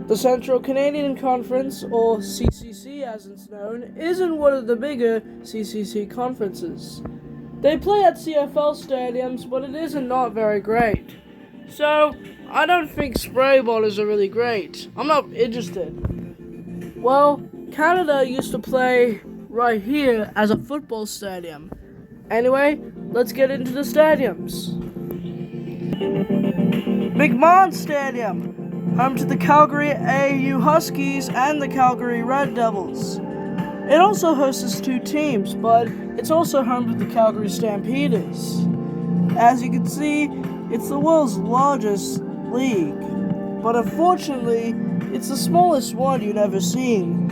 The Central Canadian Conference, or CCC as it's known, isn't one of the bigger CCC conferences. They play at CFL stadiums, but it isn't not very great. So, I don't think spray ballers are really great. I'm not interested. Well, Canada used to play right here as a football stadium. Anyway, let's get into the stadiums. McMahon Stadium, home to the Calgary AU Huskies and the Calgary Red Devils. It also hosts two teams, but it's also home to the Calgary Stampeders. As you can see, it's the world's largest league, but unfortunately, it's the smallest one you've ever seen.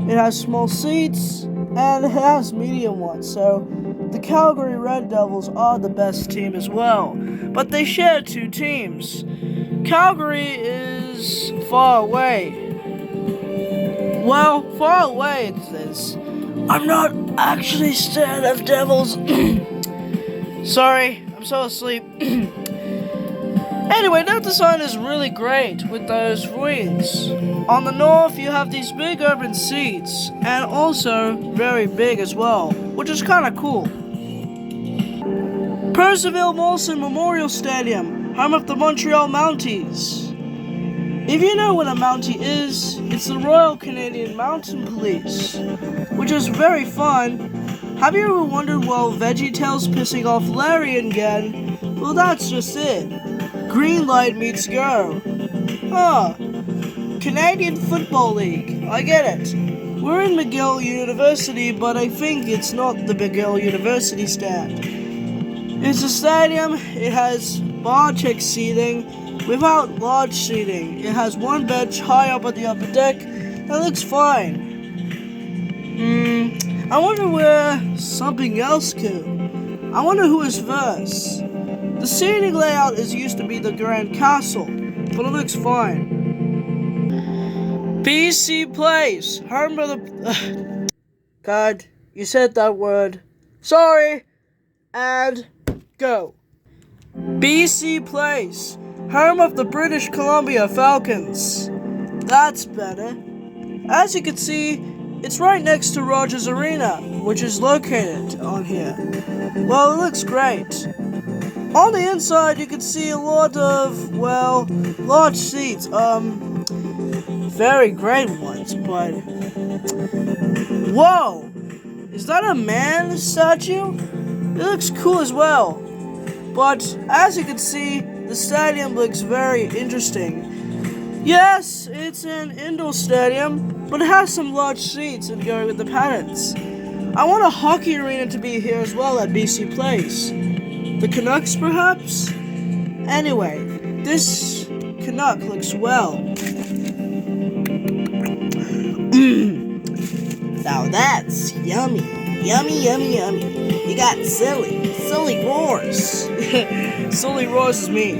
It has small seats, and it has medium ones, so the Calgary Red Devils are the best team as well, but they share two teams. Calgary is far away. Well, far away it is. I'm not actually scared of devils. Sorry, I'm so asleep. Anyway, that design is really great with those wings. On the north, you have these big urban seats, and also very big as well, which is kind of cool. Percival Molson Memorial Stadium, home of the Montreal Mounties. If you know what a Mountie is, it's the Royal Canadian Mounted Police, which is very fun. Have you ever wondered why VeggieTales pissing off Larry again? Well, that's just it. Green light meets go. Canadian Football League. I get it. We're in McGill University, but I think it's not the McGill University stand. It's a stadium. It has bar check seating without large seating. It has one bench high up at the upper deck. That looks fine. I wonder where something else could. I wonder who is first. The seating layout is used to be the Grand Castle, but it looks fine. BC Place, home of the... God, you said that word. Sorry. And go. BC Place, home of the British Columbia Falcons. That's better. As you can see, it's right next to Rogers Arena, which is located on here. Well, it looks great. On the inside, you can see a lot of, large seats. Very great ones, but... Whoa! Is that a man statue? It looks cool as well. But, as you can see, the stadium looks very interesting. Yes, it's an indoor stadium, but it has some large seats and going with the patterns. I want a hockey arena to be here as well at BC Place. The Canucks, perhaps? Anyway, this Canuck looks well. Now that's yummy. Yummy, yummy, yummy. You got silly roars. Silly roars is me.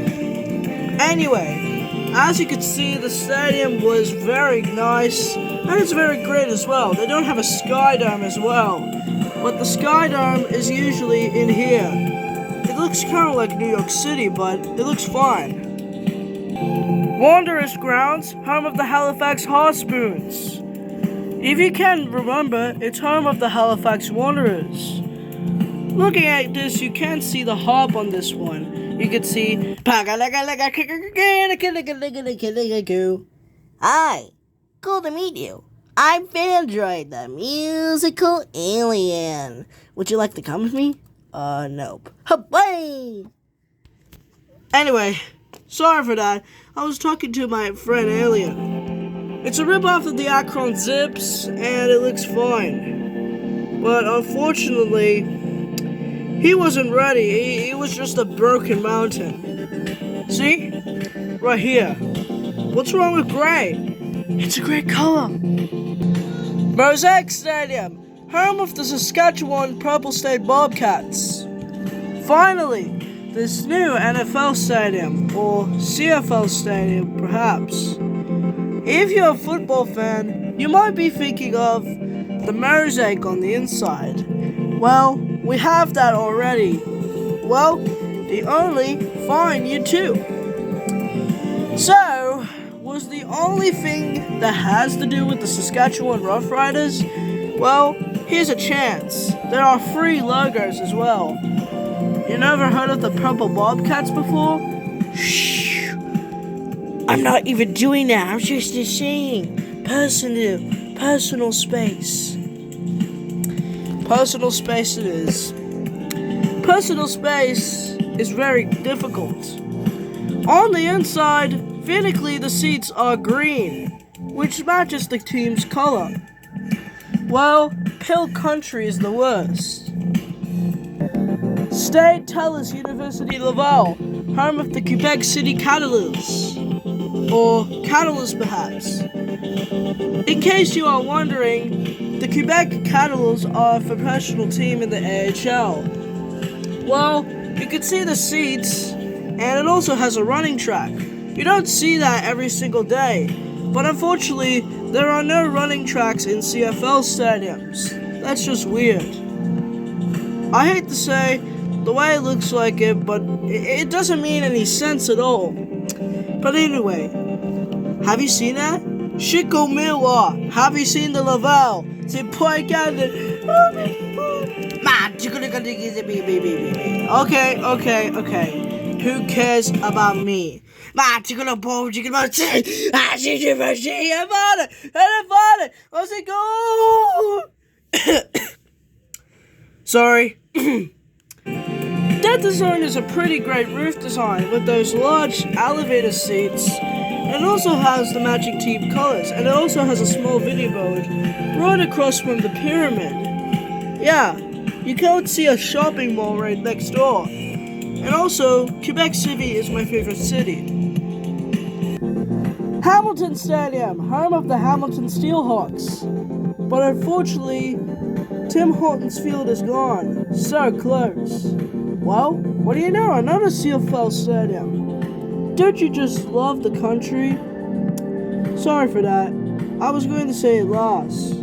Anyway, as you can see, the stadium was very nice, and it's very great as well. They don't have a Sky Dome as well, but the Sky Dome is usually in here. It looks kind of like New York City, but it looks fine. Wanderers Grounds, home of the Halifax Harpoons. If you can remember, it's home of the Halifax Wanderers. Looking at this, you can see the harp on this one. You can see... Hi, cool to meet you. I'm Fandroid, the musical alien. Would you like to come with me? Nope. Bye! Anyway, sorry for that. I was talking to my friend Alien. It's a ripoff of the Akron Zips, and it looks fine. But unfortunately, he wasn't ready. He was just a broken mountain. See? Right here. What's wrong with gray? It's a great color. Mosaic Stadium, home of the Saskatchewan Purple State Bobcats. Finally, this new NFL stadium, or CFL stadium perhaps. If you're a football fan, you might be thinking of the mosaic on the inside. Well, we have that already. Well, the only fine you too. So, was the only thing that has to do with the Saskatchewan Rough Riders, well, here's a chance. There are 3 logos as well. You never heard of the Purple Bobcats before? Shh. I'm not even doing that. I'm just saying. Personal space. Personal space it is. Personal space is very difficult. On the inside, vertically the seats are green, which matches the team's color. Well, Pill Country is the worst. State Telus University Laval, home of the Quebec City Catalans, or Catalans perhaps. In case you are wondering, the Quebec Catalans are a professional team in the AHL. Well, you can see the seats, and it also has a running track. You don't see that every single day, but unfortunately, there are no running tracks in CFL stadiums. That's just weird. I hate to say the way it looks like it, but it doesn't mean any sense at all. But anyway, have you seen that? Chico Miller, have you seen the Laval? C'est pas Okay. Who cares about me? Sorry. That design is a pretty great roof design with those large elevator seats. It also has the matching team colors, and it also has a small video board right across from the pyramid. Yeah, you can't see a shopping mall right next door. And also, Quebec City is my favorite city. Hamilton Stadium, home of the Hamilton Steelhawks. But unfortunately, Tim Hortons field is gone. So close. Well, what do you know? Another CFL stadium. Don't you just love the country? Sorry for that. I was going to say it last.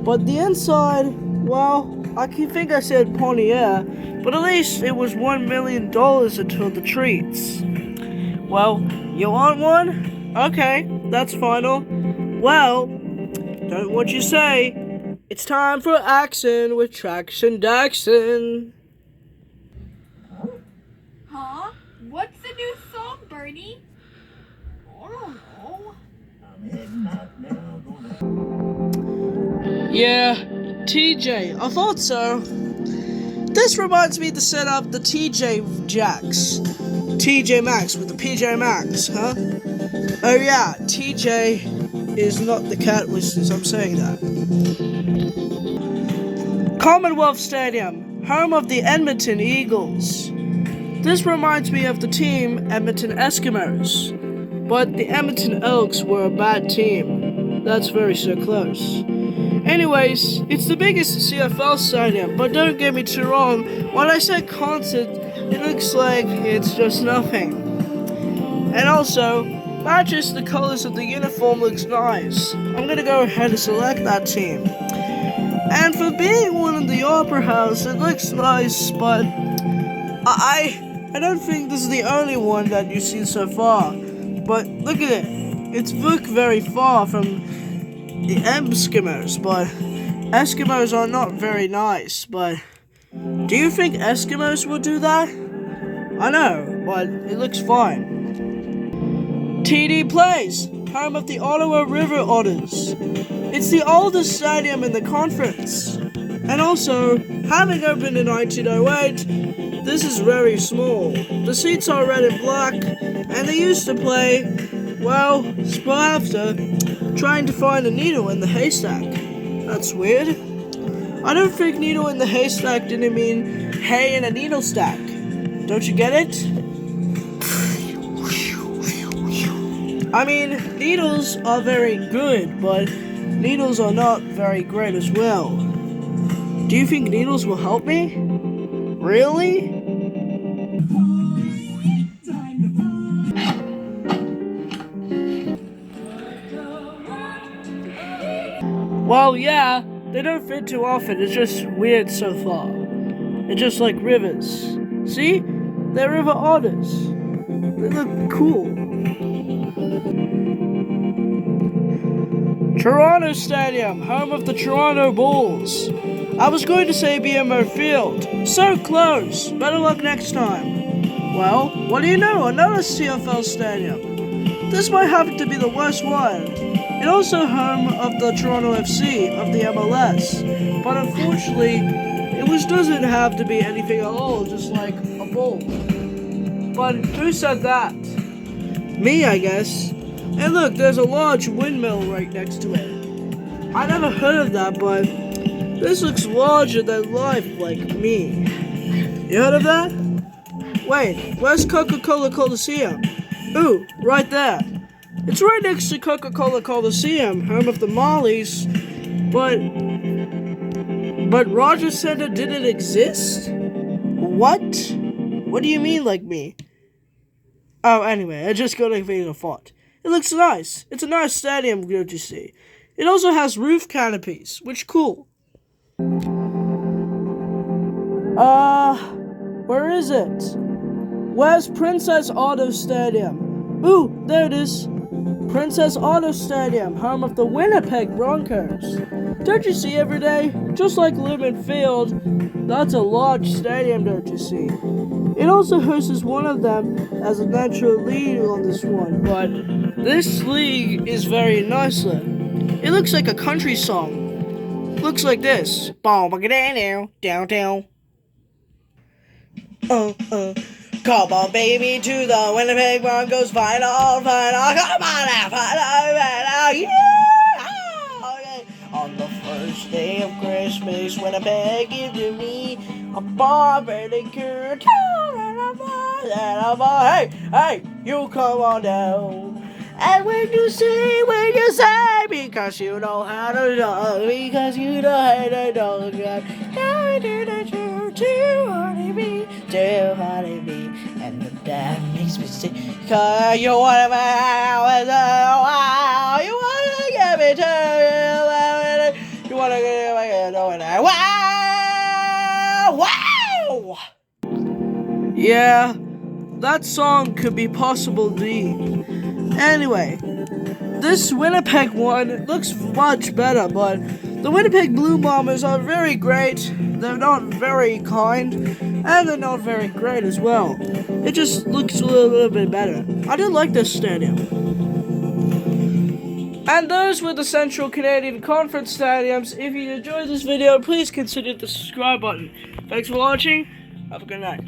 But the inside, well, I think I said Pontier, but at least it was $1 million until the treats. Well, you want one? Okay, that's final. Well, don't what you say. It's time for action with Traction Daxon. Huh? What's the new song, Bernie? I don't know. Yeah, TJ, I thought so. This reminds me to set up the TJ Jacks. TJ Maxx with the PJ Maxx, huh? Oh yeah, TJ is not the cat whiskers, I'm saying that. Commonwealth Stadium, home of the Edmonton Eagles. This reminds me of the team Edmonton Eskimos, but the Edmonton Elks were a bad team. That's very so close. Anyways, it's the biggest CFL stadium, but don't get me too wrong, when I say concert, it looks like it's just nothing. And also, matches the colors of the uniform looks nice. I'm gonna go ahead and select that team. And for being one in the Opera House, it looks nice, but I don't think this is the only one that you've seen so far. But look at it. It's looked very far from the Eskimos, but Eskimos are not very nice. But do you think Eskimos will do that? I know, but it looks fine. TD Place, home of the Ottawa River Otters. It's the oldest stadium in the conference. And also, having opened in 1908, this is very small. The seats are red and black, and they used to play, well, after trying to find a needle in the haystack. That's weird. I don't think needle in the haystack didn't mean hay in a needle stack. Don't you get it? I mean, needles are very good, but needles are not very great as well. Do you think needles will help me? Really? Well, yeah, they don't fit too often. It's just weird so far. It's just like rivers. See? They're river otters. They look cool. Toronto Stadium, home of the Toronto Bulls. I was going to say BMO Field. So close. Better luck next time. Well, what do you know? Another CFL stadium. This might happen to be the worst one. It's also home of the Toronto FC of the MLS. But unfortunately, it doesn't have to be anything at all, just like a bull. But who said that? Me, I guess. And look, there's a large windmill right next to it. I never heard of that, but this looks larger than life, like me. You heard of that? Wait, where's Coca-Cola Coliseum? Ooh, right there. It's right next to Coca-Cola Coliseum, home of the Marlies. But Rogers Center didn't exist? What? What do you mean, like me? Oh, anyway, I just got a thought. It looks nice. It's a nice stadium, don't you see? It also has roof canopies, which cool. Where is it? Where's Princess Auto Stadium? Ooh, there it is. Princess Auto Stadium, home of the Winnipeg Broncos. Don't you see every day? Just like Lumen Field, that's a large stadium, don't you see? It also hosts one of them as a natural lead on this one, but this league is very nice. It looks like a country song. Looks like this. Downtown. Come on, baby, to the Winnipeg Broncos final. Come on now, final, yeah! On the first day of Christmas, Winnipeg give to me a barbecue. Hey, you come on down. And when you say, because you know how to dog, because you know how to dog, too honeybee, and the dad makes me sick, cause you wanna get me to, you wanna get me, wow! Yeah, that song could be possible indeed. Anyway, this Winnipeg one looks much better, but the Winnipeg Blue Bombers are very great. They're not very kind, and they're not very great as well. It just looks a little bit better. I do like this stadium. And those were the Central Canadian Conference stadiums. If you enjoyed this video, please consider the subscribe button. Thanks for watching. Have a good night.